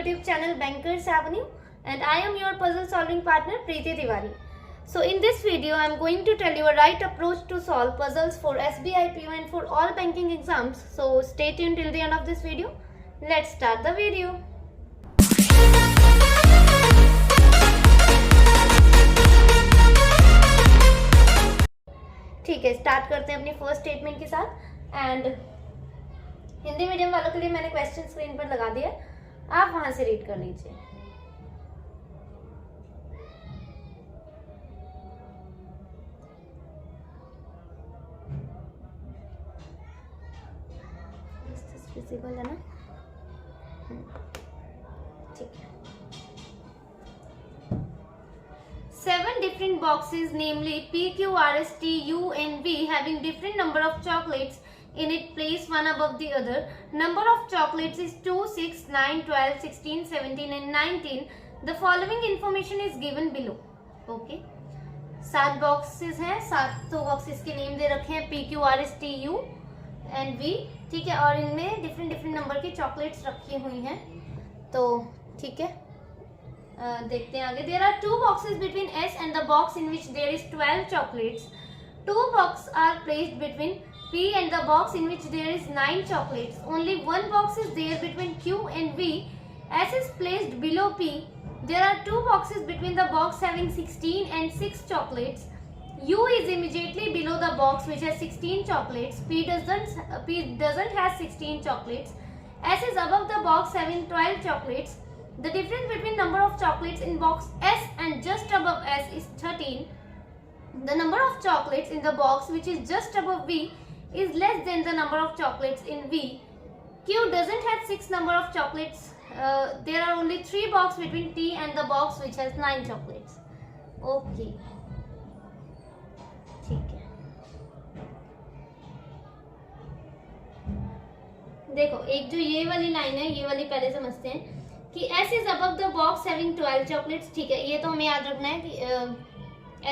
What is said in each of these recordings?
YouTube channel Bankers Avenue, and I am your puzzle solving partner Preeti Tiwari. So in this video I am going to tell you a right approach to solve puzzles for SBI PO and for all banking exams. So stay tuned till the end of this video. Let's start the video. ठीक है, start करते हैं अपनी first statement के साथ। And Hindi medium वालों के लिए मैंने क्वेश्चन स्क्रीन पर लगा दिया, आप वहां से रीड कर लीजिए। विजिबल है ना? ठीक है। 7 different boxes, namely P, Q, R, S, T, U and V, having different number of chocolates in it, placed one above the other. Number of chocolates is 2, 6, 9, 12, 16, 17 and 19. The following information is given below. Okay. 7 boxes हैं, 7 boxes के name दे रखे हैं P, Q, R, S, T, U and V, ठीक है। और इनमें different number की chocolates रखी हुई हैं। तो ठीक है, देखते हैं आगे। There are 2 boxes between S and the box in which there is 12 chocolates. 2 boxes are placed between P and the box in which there is 9 chocolates. Only 1 box is there between Q and V. S is placed below P. There are 2 boxes between the box having 16 and 6 chocolates. U is immediately below the box which has 16 chocolates. P doesn't have 16 chocolates. S is above the box having 12 chocolates. The difference between number of chocolates in box S and just above S is 13. The number of chocolates in the box which is just above V is less than the number of chocolates in V. Q doesn't have 6 number of chocolates. There are only 3 boxes between T and the box which has 9 chocolates. Okay. ठीक है, देखो एक जो ये वाली line है, ये वाली पहले समझते हैं कि S is above the box having 12 chocolates। ठीक है, ये तो हमें याद रखना है कि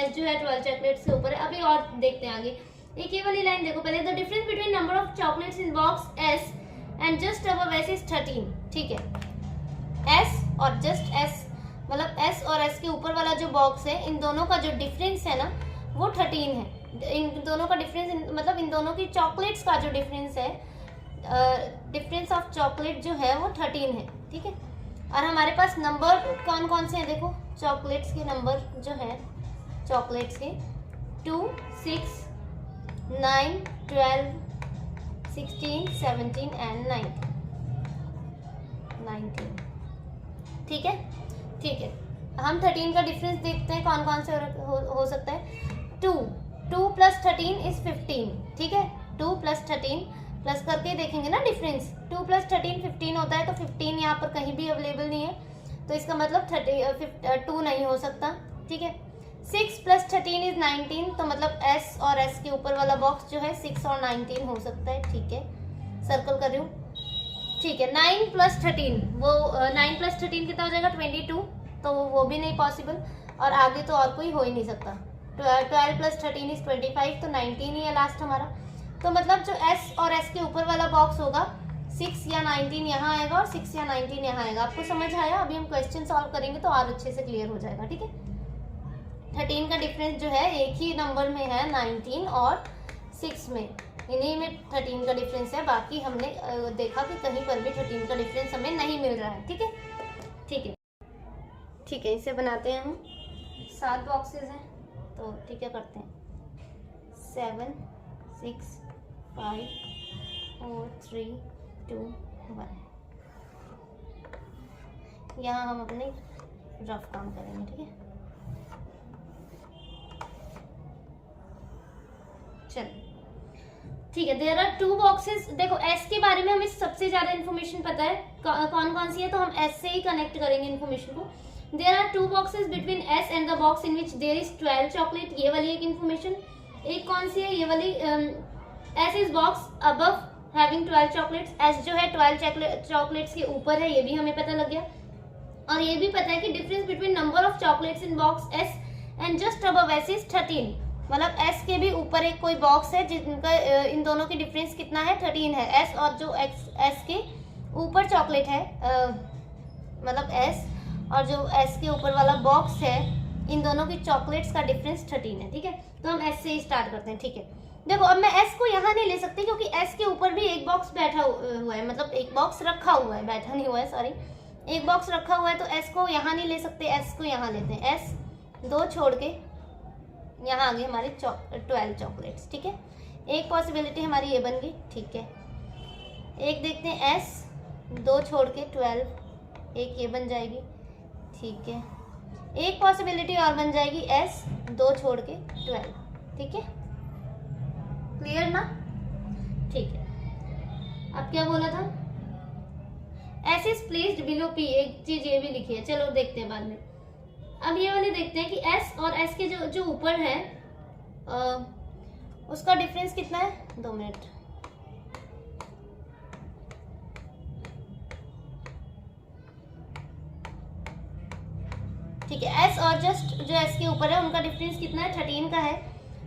S जो है 12 चॉकलेट्स से ऊपर है। अभी और देखते हैं आगे। एक ये वाली लाइन देखो पहले, the difference between number of chocolates in box S and just above S is 13। ठीक है, S और जस्ट S मतलब S और S के ऊपर वाला जो बॉक्स है, इन दोनों का जो डिफरेंस है ना वो 13 है। इन दोनों का डिफरेंस मतलब इन दोनों की चॉकलेट्स का जो डिफरेंस है, डिफरेंस ऑफ चॉकलेट जो है वो 13 है। ठीक है, और हमारे पास नंबर कौन कौन से हैं देखो, चॉकलेट्स के नंबर जो है चॉकलेट्स के 2, 6, 9, 12, 16, 17 एंड 19। ठीक है, ठीक है। हम 13 का डिफरेंस देखते हैं कौन कौन से हो सकता है। 2 प्लस 13 इज 15। ठीक है, 2 प्लस 13 प्लस करके देखेंगे ना डिफरेंस। 2 प्लस 13 15 होता है, तो 15 यहाँ पर कहीं भी अवेलेबल नहीं है, तो इसका मतलब 2 नहीं हो सकता। ठीक है, 6 प्लस 13 इज 19, तो मतलब S और S के ऊपर वाला बॉक्स जो है 6 और 19 हो सकता है। ठीक है, सर्कल कर रही हूँ। ठीक है, 9 प्लस 13 वो 9 प्लस 13 कितना हो जाएगा 22, तो वो भी नहीं पॉसिबल। और आगे तो और कोई हो ही नहीं सकता। 12 प्लस 13 इज 25, तो 19 ही है लास्ट हमारा। तो मतलब जो S और S के ऊपर वाला बॉक्स होगा 6 या 19 यहाँ आएगा और 6 या 19 यहाँ आएगा। आपको समझ आया? अभी हम क्वेश्चन सॉल्व करेंगे तो और अच्छे से क्लियर हो जाएगा। ठीक है, 13 का डिफरेंस जो है एक ही नंबर में है, 19 और 6 में, इन्हीं में 13 का डिफरेंस है। बाकी हमने देखा कि कहीं पर भी 13 का डिफरेंस हमें नहीं मिल रहा है। ठीक है, ठीक है, ठीक है। इसे बनाते हैं हम। 7 बॉक्सेस हैं, तो ठीक है करते हैं। 7, 6, 5, 4, 3, 2, 1। यहाँ हम अपने रफ काम करेंगे। ठीक है, चलो ठीक है। There are 2 boxes. देखो S के बारे में हमें सबसे ज्यादा इन्फॉर्मेशन पता है, कौन कौन सी है, तो हम S से ही कनेक्ट करेंगे इन्फॉर्मेशन को। There are 2 boxes between S and the box in which there is 12 chocolate, ये वाली एक इन्फॉर्मेशन। एक कौन सी है, ये वाली S is box above having 12 chocolates. S जो है 12 चॉकलेट्स के ऊपर है, ये भी हमें पता लग गया। और ये भी पता है कि difference between number of chocolates in box S and just above S is 13। मतलब S के भी ऊपर एक कोई बॉक्स है जिनका इन दोनों की डिफरेंस कितना है 13 है। S और जो S के ऊपर चॉकलेट है मतलब एस और जो एस के ऊपर वाला बॉक्स है, इन दोनों की चॉकलेट्स का डिफरेंस 13 है। ठीक है, तो हम एस से ही स्टार्ट करते हैं। ठीक है, देखो अब मैं एस को यहाँ नहीं ले सकती क्योंकि एस के ऊपर भी एक बॉक्स बैठा हुआ है, मतलब एक बॉक्स रखा हुआ है, बैठा नहीं हुआ है, सॉरी, एक बॉक्स रखा हुआ है। तो एस को यहाँ नहीं ले सकते, एस को यहाँ लेते हैं। एस 2 छोड़ के यहाँ आ गई हमारी 12 चॉकलेट्स। ठीक है, एक पॉसिबिलिटी हमारी ये बन गई। ठीक है, एक देखते हैं एस 2 छोड़ के 12, एक ये बन जाएगी। ठीक है, एक पॉसिबिलिटी और बन जाएगी एस 2 छोड़ के 12। ठीक है, क्लियर ना? ठीक है, अब क्या बोला था, S is placed below P, एक चीज ये भी लिखी है, चलो देखते हैं बाद में। अब ये वाले देखते हैं कि एस और एस के जो ऊपर है उसका डिफरेंस कितना है। 2 मिनट, ठीक है, एस और जस्ट जो एस के ऊपर है उनका डिफरेंस कितना है, 13 का है।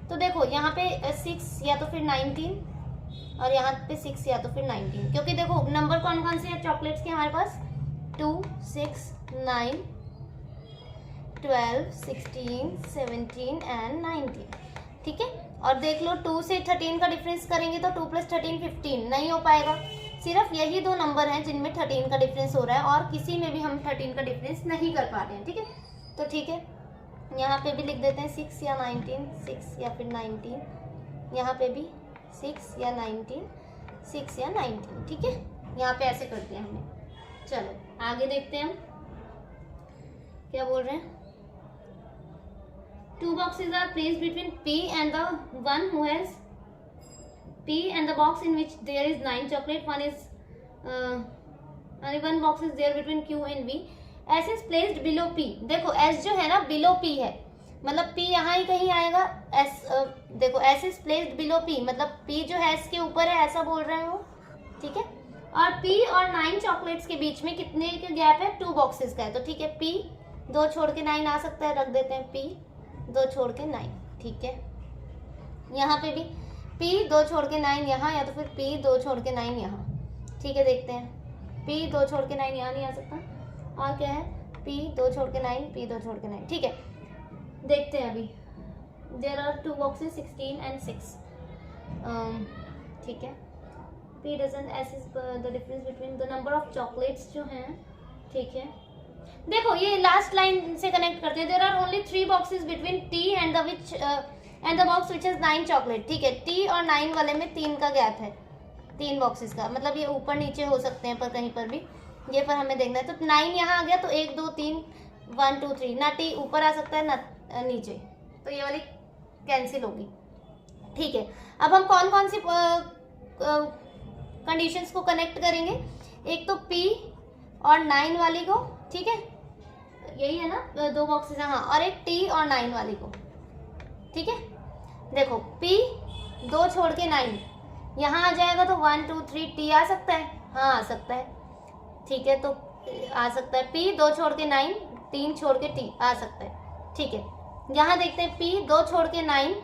तो देखो यहाँ पे 6 या तो फिर 19 और यहाँ पे 6 या तो फिर 19, क्योंकि देखो नंबर कौन कौन से हैं चॉकलेट्स के हमारे पास, 2, 6, 9, 12, 16, 17 एंड 19। ठीक है, और देख लो 2 से 13 का डिफरेंस करेंगे तो 2 + 13 15 नहीं हो पाएगा। सिर्फ यही 2 नंबर हैं जिनमें 13 का डिफरेंस हो रहा है और किसी में भी हम 13 का डिफरेंस नहीं कर पा रहे हैं। ठीक है, तो ठीक है, यहाँ पे भी लिख देते हैं 6 या 19, 6 या फिर 19, यहाँ पे भी 6 या 19, 6 या 19। ठीक है, यहाँ पे ऐसे करते हैं हमने। चलो आगे देखते हैं हम क्या बोल रहे हैं। 2 boxes are placed between P and the one who has P and the box in which there is 9 chocolate. Only one box is there between Q and V. S is placed below P. देखो S जो है ना below P है, मतलब P यहाँ ही कहीं आएगा। S देखो S is placed below P, मतलब P जो है S के ऊपर है, ऐसा बोल रहे हैं वो। ठीक है, और P और 9 चॉकलेट्स के बीच में कितने का गैप है, 2 बॉक्सेस का है। तो ठीक है, P 2 छोड़ के 9 आ सकता है, रख देते हैं P 2 छोड़ के 9। ठीक है, यहाँ पे भी P 2 छोड़ के 9 यहाँ, या तो फिर P 2 छोड़ के 9 यहाँ। ठीक है, देखते हैं, P 2 छोड़ के 9 यहाँ नहीं आ सकता, और क्या है, P 2 छोड़ के 9, P 2 छोड़ के 9। ठीक है, देखते हैं अभी। There are 2 boxes 16 and 6। ठीक है, P doesn't, S is the difference between the number of chocolates जो हैं। ठीक है, देखो ये लास्ट लाइन से कनेक्ट करते हैं। There are only 3 boxes between T and the box which has 9 chocolate। ठीक है, T और 9 वाले में 3 का गैप है, 3 बॉक्सेस का, मतलब ये ऊपर नीचे हो सकते हैं पर कहीं पर भी, ये पर हमें देखना है। तो 9 यहाँ आ गया तो 1 2 3 1 2 3, ना T ऊपर आ सकता है ना नीचे, तो ये वाली कैंसिल होगी। ठीक है, अब हम कौन कौन सी कंडीशंस को कनेक्ट करेंगे, एक तो P और 9 वाली को, ठीक है, यही है ना 2 बॉक्सेस, हाँ, और एक T और 9 वाली को। ठीक है, देखो P 2 छोड़ के 9 यहाँ आ जाएगा तो 1 2 3 T आ सकता है, हाँ आ सकता है। ठीक है, तो आ सकता है P 2 छोड़ के 9, 3 छोड़ के T आ सकता है। ठीक है, यहाँ देखते हैं P 2 छोड़ के 9,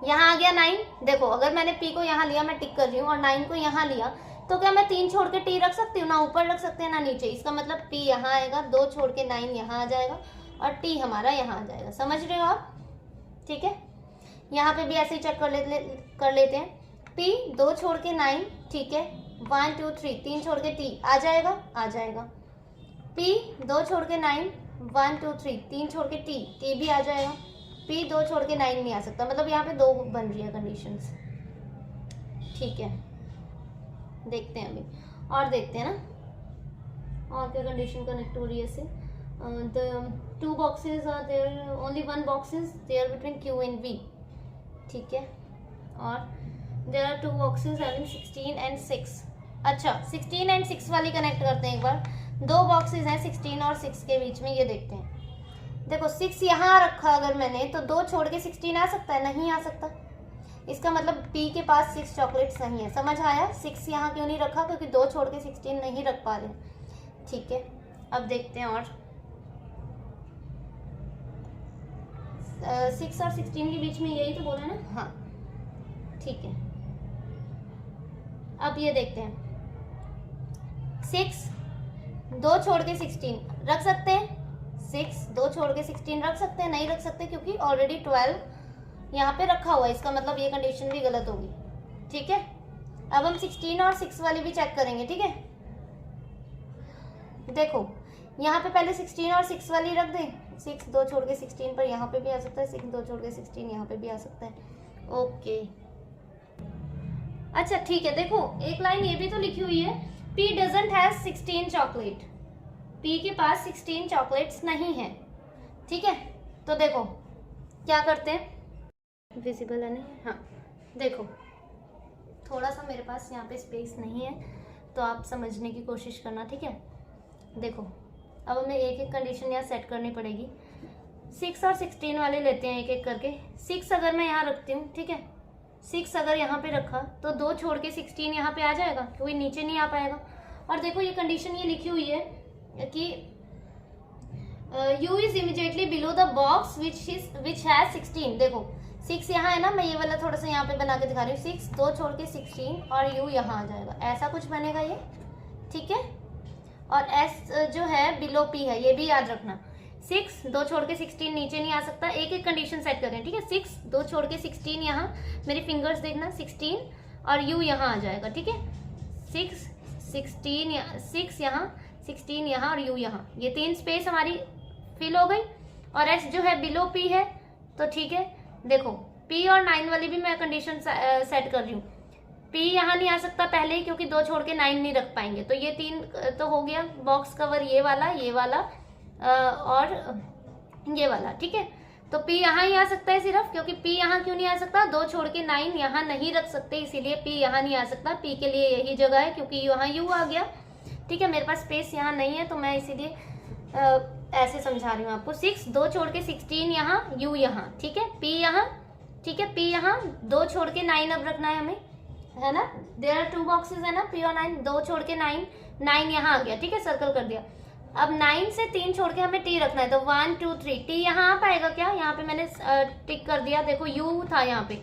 यहाँ आ गया 9। देखो अगर मैंने P को यहाँ लिया, मैं टिक कर रही हूँ, और 9 को यहाँ लिया, तो क्या मैं 3 छोड़ के T रख सकती हूँ, ना ऊपर रख सकते हैं ना नीचे। इसका मतलब P यहाँ आएगा, 2 छोड़ के 9 यहाँ आ जाएगा, और T हमारा यहाँ आ जाएगा। समझ रहे हो आप? ठीक है, यहाँ पे भी ऐसे ही चेक कर लेते हैं। P 2 छोड़ के 9, ठीक है, 1 2 3, 3 छोड़ के T आ जाएगा, आ जाएगा। P 2 छोड़ के 9, 1 2 3, 3 छोड़ के T भी आ जाएगा। P 2 छोड़ के 9 नहीं आ सकता, मतलब यहाँ पे 2 बन रही है कंडीशंस। ठीक है, देखते हैं अभी और देखते हैं ना और क्या कंडीशन कनेक्ट हो रही है इससे। The 2 boxes are there, only 1 box is there between Q and V। ठीक है, और there are 2 boxes having 16 and 6। अच्छा, 16 and 6 वाली कनेक्ट करते हैं एक बार। 2 boxes हैं 16 और 6 के बीच में, ये देखते हैं। देखो 6 यहाँ रखा अगर मैंने, तो 2 छोड़ के 16 आ सकता है, नहीं आ सकता। इसका मतलब P के पास 6 चॉकलेट्स नहीं है। समझ आया? 6 यहाँ क्यों नहीं रखा, क्योंकि 2 छोड़ के 16 नहीं रख पा रहे। ठीक है, अब देखते हैं और 6 और 16 के बीच में यही तो बोला ना, हाँ ठीक है। अब ये देखते हैं 6 2 छोड़ के 16 रख सकते हैं, 6 2 छोड़ के 16 रख सकते हैं, नहीं रख सकते क्योंकि ऑलरेडी 12 यहाँ पे रखा हुआ है, इसका मतलब ये कंडीशन भी गलत होगी। ठीक है, अब हम 16 और 6 वाली भी चेक करेंगे। ठीक है, देखो यहाँ पे पहले 16 और 6 वाली रख दें, 6 2 छोड़ के 16 पर यहाँ पे भी आ सकता है, 6 2 छोड़ के 16 यहाँ पे भी आ सकता है। ओके, अच्छा ठीक है, देखो एक लाइन ये भी तो लिखी हुई है, P doesn't have 16 chocolate, P के पास 16 चॉकलेट्स नहीं है। ठीक है, तो देखो क्या करते हैं, विजिबल है नहीं, हाँ देखो थोड़ा सा मेरे पास यहाँ पे स्पेस नहीं है तो आप समझने की कोशिश करना। ठीक है, देखो अब हमें एक एक कंडीशन यहाँ सेट करनी पड़ेगी। 6 और 16 वाले लेते हैं एक एक करके। 6 अगर मैं यहाँ रखती हूँ, ठीक है, 6 अगर यहाँ पे रखा तो 2 छोड़ के 16 यहाँ पे आ जाएगा, कोई नीचे नहीं आ पाएगा। और देखो ये कंडीशन ये लिखी हुई है कि U is immediately below the box which has 16। देखो 6 यहाँ है ना, मैं ये वाला थोड़ा सा यहाँ पे बना के दिखा रही हूँ, 6 2 छोड़ के 16 और U यहाँ आ जाएगा, ऐसा कुछ बनेगा ये। ठीक है, और S जो है बिलो P है, ये भी याद रखना। 6 2 छोड़ के 16 नीचे नहीं आ सकता, एक एक कंडीशन सेट करें। ठीक है, 6 2 छोड़ के 16 यहाँ, मेरी फिंगर्स देखना, 16 और U यहाँ आ जाएगा। ठीक है, 6 6 यहाँ 16 यहाँ और U यहाँ, ये 3 स्पेस हमारी फिल हो गई। और S जो है बिलो P है, तो ठीक है देखो P और 9 वाली भी मैं कंडीशन सेट कर रही हूँ। P यहाँ नहीं आ सकता पहले ही क्योंकि 2 छोड़ के 9 नहीं रख पाएंगे, तो ये 3 तो हो गया बॉक्स कवर, ये वाला और ये वाला। ठीक है, तो P यहाँ ही आ सकता है सिर्फ, क्योंकि P यहाँ क्यों नहीं आ सकता, 2 छोड़ के 9 यहाँ नहीं रख सकते, इसीलिए P यहाँ नहीं आ सकता। P के लिए यही जगह है क्योंकि यहाँ U आ गया। ठीक है, मेरे पास स्पेस यहाँ नहीं है तो मैं इसीलिए ऐसे समझा रही हूँ आपको। 6 2 छोड़ के 16 यहाँ, U यहाँ। ठीक है, P यहाँ, ठीक है, P यहाँ 2 छोड़ के 9 अब रखना है हमें, है ना, देयर आर 2 बॉक्सेस है ना, P और 9, 2 छोड़ के 9 यहाँ आ गया। ठीक है, सर्कल कर दिया। अब 9 से 3 छोड़ के हमें T रखना है, तो 1 2 3 T यहाँ आ पाएगा क्या, यहाँ पे मैंने टिक कर दिया। देखो U था यहाँ पे,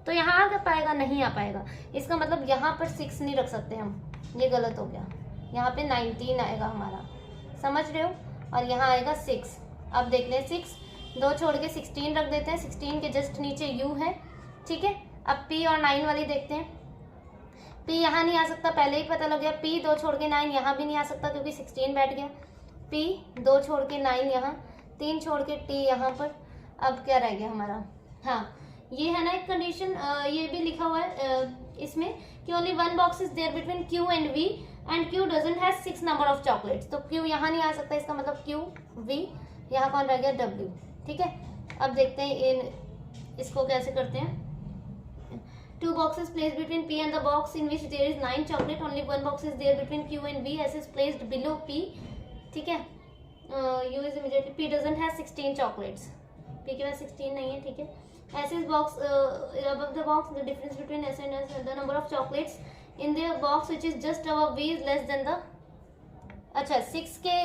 तो यहाँ आ पाएगा, नहीं आ पाएगा। इसका मतलब यहाँ पर 6 नहीं रख सकते हम, ये गलत हो गया। यहाँ पे 19 आएगा हमारा, समझ रहे हो, और यहाँ आएगा 6। अब देख लें 6 2 छोड़ के 16 रख देते हैं, 16 के जस्ट नीचे U है। ठीक है, अब P और 9 वाली देखते हैं। P यहाँ नहीं आ सकता, पहले ही पता लग गया। P 2 छोड़ के 9 यहाँ भी नहीं आ सकता क्योंकि 16 बैठ गया। P 2 छोड़ के 9 यहाँ, 3 छोड़ के T यहाँ पर। अब क्या रह गया हमारा, हाँ ये है ना एक कंडीशन, ये भी लिखा हुआ है इसमें कि only 1 box is there between Q and V and Q doesn't have 6 number of chocolates. तो Q यहाँ नहीं आ सकता, इसका मतलब Q V, यहाँ कौन रह गया W। ठीक है, अब देखते हैं इसको कैसे करते हैं। 2 boxes placed between P and the box in which there is 9 chocolate, only 1 box is there between Q and V, S is placed below P. ठीक है, U is immediately, P doesn't have 16 chocolates, P के पास 16 नहीं है। ठीक है, S is box above the box, the difference between S and S, the number of chocolates in the box which is just above V is less than the, अच्छा 6 के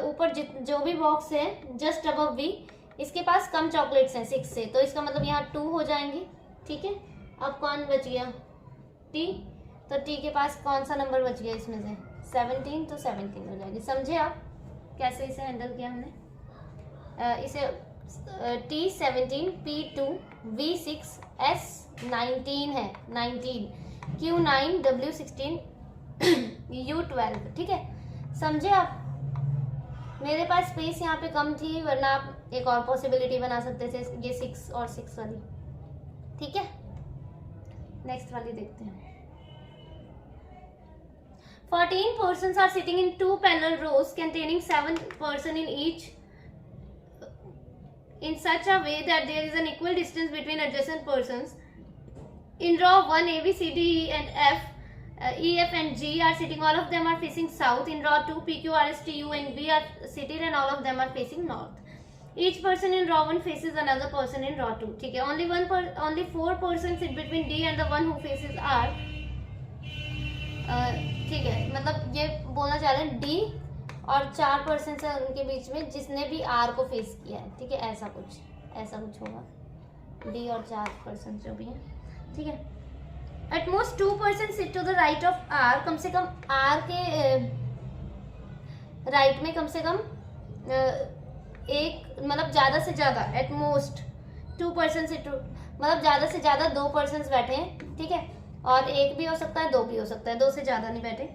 ऊपर जो भी बॉक्स है जस्ट अबव V, इसके पास कम chocolates हैं 6 से, तो इसका मतलब यहाँ 2 हो जाएंगी। ठीक है, अब कौन बच गया, T, तो T के पास कौन सा नंबर बच गया इसमें से, 17, तो 17 हो जाएगी। समझे आप कैसे इसे हैंडल किया हमने, इसे T 17, P 2, V 6, S 19 है, 19, Q 9, W 16, U 12। ठीक है, समझे आप। मेरे पास स्पेस यहाँ पे कम थी, वरना आप एक और पॉसिबिलिटी बना सकते थे, ये 6 और 6 वाली। ठीक है, नेक्स्ट वाली देखते हैं। 14 persons are sitting in 2 parallel rows containing 7 persons in each, in such a way that there is an equal distance between adjacent persons. In row 1, A, B, C, D, E and F, E, F and G are sitting, all of them are facing south. In row 2, P, Q, R, S, T, U and V are seated and all of them are facing north. Each person in row 1 faces another person in row 2. ठीक है, only 4 persons sit between D and the one who faces R. ठीक है, मतलब ये बोलना चाह रहे हैं D और 4 पर्सन है उनके बीच में जिसने भी R को फेस किया है। ठीक है, ऐसा कुछ होगा, D और 4 पर्सन जो भी है। ठीक है, at most 2 person sit to the right of R, कम से कम R के राइट में कम से कम एक मतलब ज़्यादा से ज़्यादा एट मोस्ट 2% से मतलब ज़्यादा से ज़्यादा 2 पर्सन बैठे हैं, ठीक है, और एक भी हो सकता है, 2 भी हो सकता है, 2 से ज़्यादा नहीं बैठे।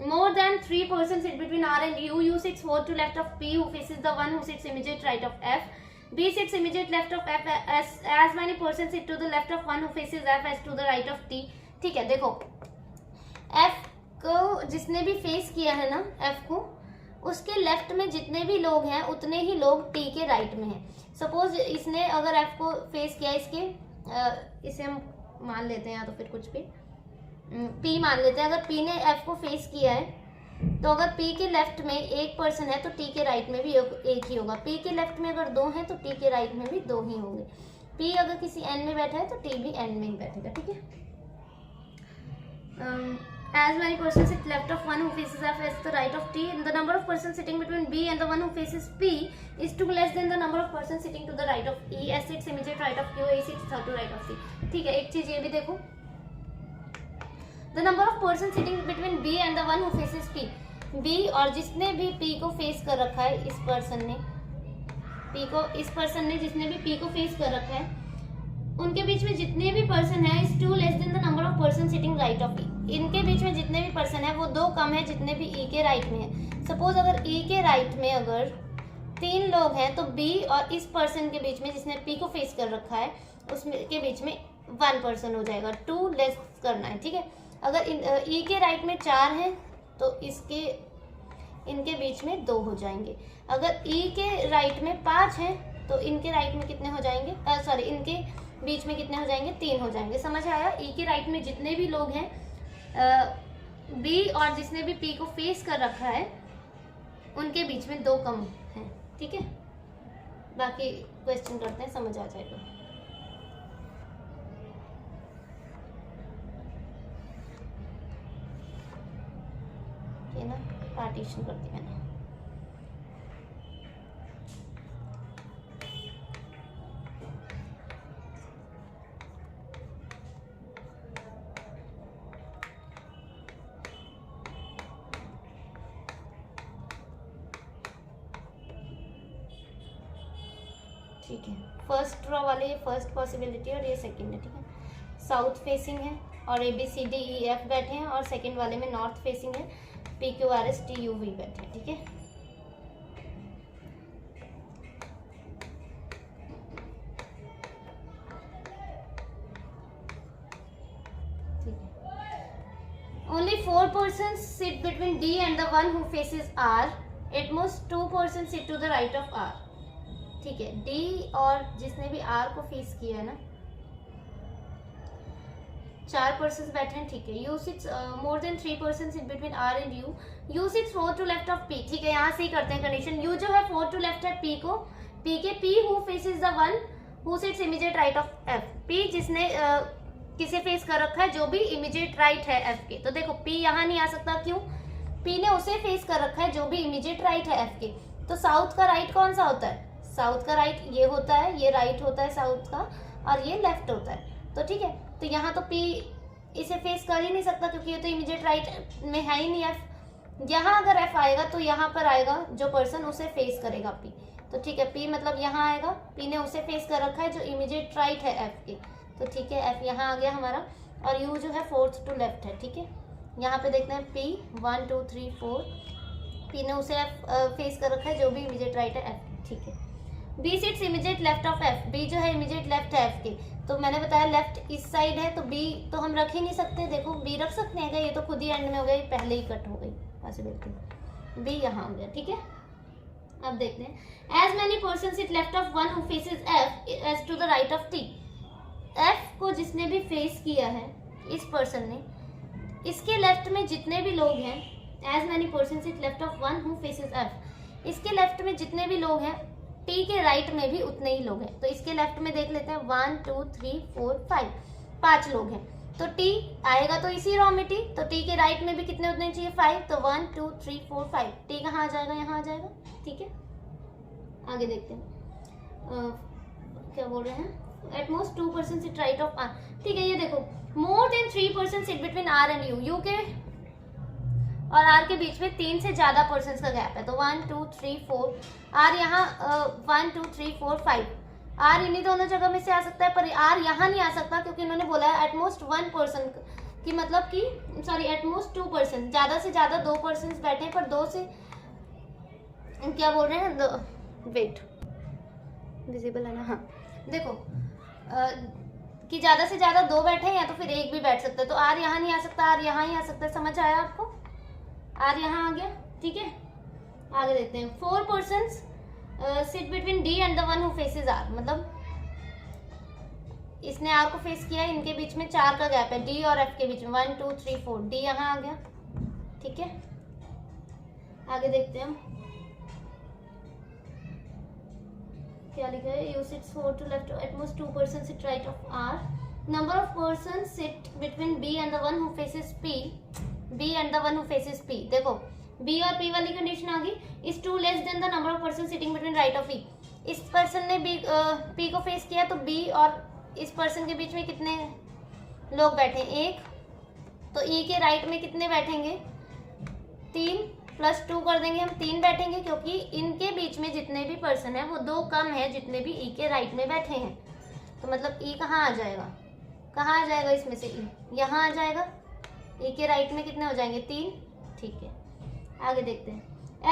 more than 3 persons sit between R and U. U sits forward to left of P, who faces the one who sits immediate right of F. B sits immediate left of F as many persons sit to the left of one who faces F as to the right of T. ठीक है, देखो F को जिसने भी face किया है ना F को, उसके लेफ्ट में जितने भी लोग हैं उतने ही लोग T के राइट में हैं। सपोज इसने अगर F को फेस किया, इसे हम मान लेते हैं या तो फिर कुछ भी P मान लेते हैं। अगर P ने F को फेस किया है तो अगर P के लेफ्ट में एक पर्सन है तो T के राइट में भी एक ही होगा। P के लेफ्ट में अगर 2 हैं तो T के राइट में भी 2 ही होंगे। P अगर किसी एंड में बैठा है तो T भी एंड में ही बैठेगा, ठीक है। As many persons sit left of one who faces F as the right of T, and the number of persons sitting between B and the one who faces P is 2 less than the number of persons sitting to the right of E. S sits immediate right of Q, A sits third to right of C. ठीक है, एक चीज ये भी देखो, the number of persons sitting between B and the one who faces P. B और जिसने भी P को फेस कर रखा है, इस पर्सन ने जिसने भी P को फेस कर रखा है, उनके बीच में जितने भी पर्सन है is 2 less than the number of persons sitting right of E. इनके बीच में जितने भी पर्सन है वो 2 कम है जितने भी E के राइट में है। सपोज अगर E के राइट में अगर 3 लोग हैं तो B और इस पर्सन के बीच में जिसने P को फेस कर रखा है उसमें के बीच में 1 पर्सन हो जाएगा, 2 लेस करना है, ठीक है। अगर E के राइट में 4 हैं तो इनके बीच में 2 हो जाएंगे। अगर E के राइट में 5 हैं तो इनके राइट में कितने हो जाएंगे, इनके बीच में कितने हो जाएंगे, 3 हो जाएंगे। समझ आया? E के राइट में जितने भी लोग हैं B और जिसने भी P को फेस कर रखा है उनके बीच में 2 कम हैं, ठीक है। बाकी क्वेश्चन करते हैं, समझ आ जाएगा। ये ना पार्टीशन कर दी मैंने। ठीक है, फर्स्ट ड्रॉ वाले ये फर्स्ट पॉसिबिलिटी और ये सेकंड है, ठीक है। साउथ फेसिंग है और ABCDEF बैठे हैं और सेकंड वाले में नॉर्थ फेसिंग है, PQRSTUV बैठे हैं, ठीक है। Only 4 persons sit between D and the one who faces R. At most 2 persons sit to the right of R. ठीक है, D और जिसने भी R को फेस किया है ना, 4 पर्सन बैठे हैं, ठीक है। U sits more than 3 persons in between R and U. U sits 4 to left of P, ठीक है। यहाँ से ही करते हैं कंडीशन। U जो है 4 to left है P को, P के P who faces the one who sits immediate right of F. P जिसने किसे फेस कर रखा है, जो भी इमीडिएट राइट है F के। तो देखो P यहाँ नहीं आ सकता, क्यों? P ने उसे फेस कर रखा है जो भी इमीडिएट राइट है F के। तो साउथ का राइट कौन सा होता है? साउथ का राइट ये होता है, ये राइट होता है साउथ का, और ये लेफ्ट होता है। तो ठीक है, तो यहाँ तो P इसे फेस कर ही नहीं सकता क्योंकि ये तो इमीडिएट राइट में है ही नहीं F। यहाँ अगर F आएगा तो यहाँ पर आएगा जो पर्सन उसे फेस करेगा P। तो ठीक है, P मतलब यहाँ आएगा, P ने उसे फेस कर रखा है जो इमीडिएट राइट है F के। तो ठीक है, F यहाँ आ गया हमारा, और U जो है 4th टू लेफ्ट है, ठीक है। यहाँ पे देखते हैं P 1 2 3 4, P ने उसे फेस कर रखा है जो भी इमीडिएट राइट है F, ठीक है। B sits immediate left of F, B जो है इमीडिएट लेफ्ट है F के। तो मैंने बताया लेफ्ट इस साइड है तो B तो हम रख ही नहीं सकते। देखो B रख सकते हैं क्या? ये तो खुद ही एंड में हो गई, पहले ही कट हो गई पॉसिबिलिटी। B यहाँ हो गया, ठीक है। अब देखते हैं as many person sit left of one who faces F as to the right of T। F को जिसने भी फेस किया है इस पर्सन ने, इसके लेफ्ट में जितने भी लोग हैं, as many person sit left of one who faces F, इसके लेफ्ट में जितने भी लोग हैं T के राइट में भी उतने ही लोग हैं। तो इसके लेफ्ट में देख लेते हैं 1 2 3 4 5, 5 लोग हैं। तो T आएगा तो इसी रॉ में T, तो T के राइट में भी कितने उतने चाहिए? 5। तो 1 2 3 4 5, T कहाँ आ जाएगा? यहाँ आ जाएगा, ठीक है। आगे देखते हैं क्या बोल रहे हैं। Eight most 2 person seat right of R, ठीक है। ये देखो more than 3 person sit between R and U, U के और आर के बीच में 3 से ज़्यादा पर्सन का गैप है, तो 1 2 3 4 आर यहाँ 1 2 3 4 5 आर इन्हीं दोनों जगह में से आ सकता है, पर आर यहाँ नहीं आ सकता क्योंकि इन्होंने बोला है एटमोस्ट 1 पर्सन की, मतलब कि सॉरी एटमोस्ट 2 पर्सन, ज़्यादा से ज़्यादा 2 पर्सन बैठे हैं, पर 2 से क्या बोल रहे हैं, वेट विजिबल है ना, हाँ देखो कि ज़्यादा से ज़्यादा 2 बैठे हैं या तो फिर एक भी बैठ सकता है, तो आर यहाँ नहीं आ सकता, आर यहाँ ही आ सकता है। समझ आया आपको? आर यहाँ आ गया, ठीक है। आगे देखते हैं। 4 persons sit between D and the one who faces R, मतलब इसने आर को फेस किया, इनके बीच में 4 का गैप है, डी और एफ के बीच में 1 2 3 4, डी यहाँ आ गया, ठीक है। आगे देखते हैं हम क्या लिखा है। U sits 4 to left, at most 2 persons sit right of R. Number of persons sit between B and the one who faces P. B and the one who faces P. देखो B और P वाली condition आ गई. Is 2 less than the number of persons sitting between right of E. इस person ने P को face किया तो B और इस पर्सन के बीच में कितने लोग बैठे? एक, तो E के राइट में कितने बैठेंगे? 3 प्लस 2 कर देंगे हम, 3 बैठेंगे क्योंकि इनके बीच में जितने भी पर्सन है वो 2 कम है जितने भी E के राइट में बैठे हैं। तो मतलब E कहाँ आ जाएगा? कहाँ आ जाएगा इसमें से? E यहाँ आ जाएगा। E के राइट में कितने हो जाएंगे? 3, ठीक है। आगे देखते हैं।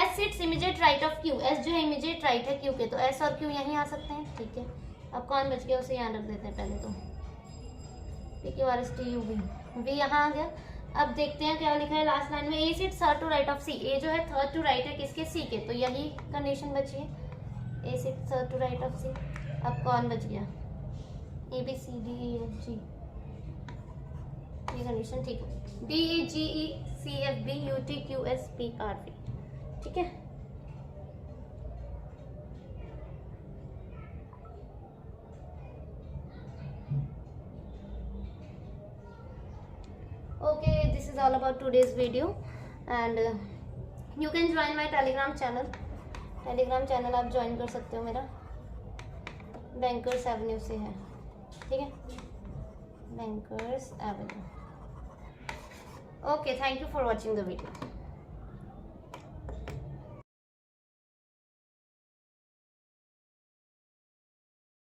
S sits immediate right of Q. S जो है इमीडिएट राइट है Q के, तो S और Q यहीं आ सकते हैं, ठीक है। अब कौन बच गया उसे यहाँ रख देते हैं पहले तो। PQ RST U V, V यहाँ आ गया। अब देखते हैं क्या लिखा है लास्ट लाइन में। A sits third to right of C, A जो है थर्ड टू राइट है किसके? सी के, तो यही कंडीशन बची है। A sits third to right of C. अब कौन बच गया? A B C D E F G, ये कंडीशन ठीक है। D E G E C F B U T Q S P R P, ठीक है। Okay, this is all about today's video and you can join my telegram channel. telegram channel आप join कर सकते हो मेरा, bankers Avenue से है, ठीक है, bankers Avenue. Okay, thank you for watching the video.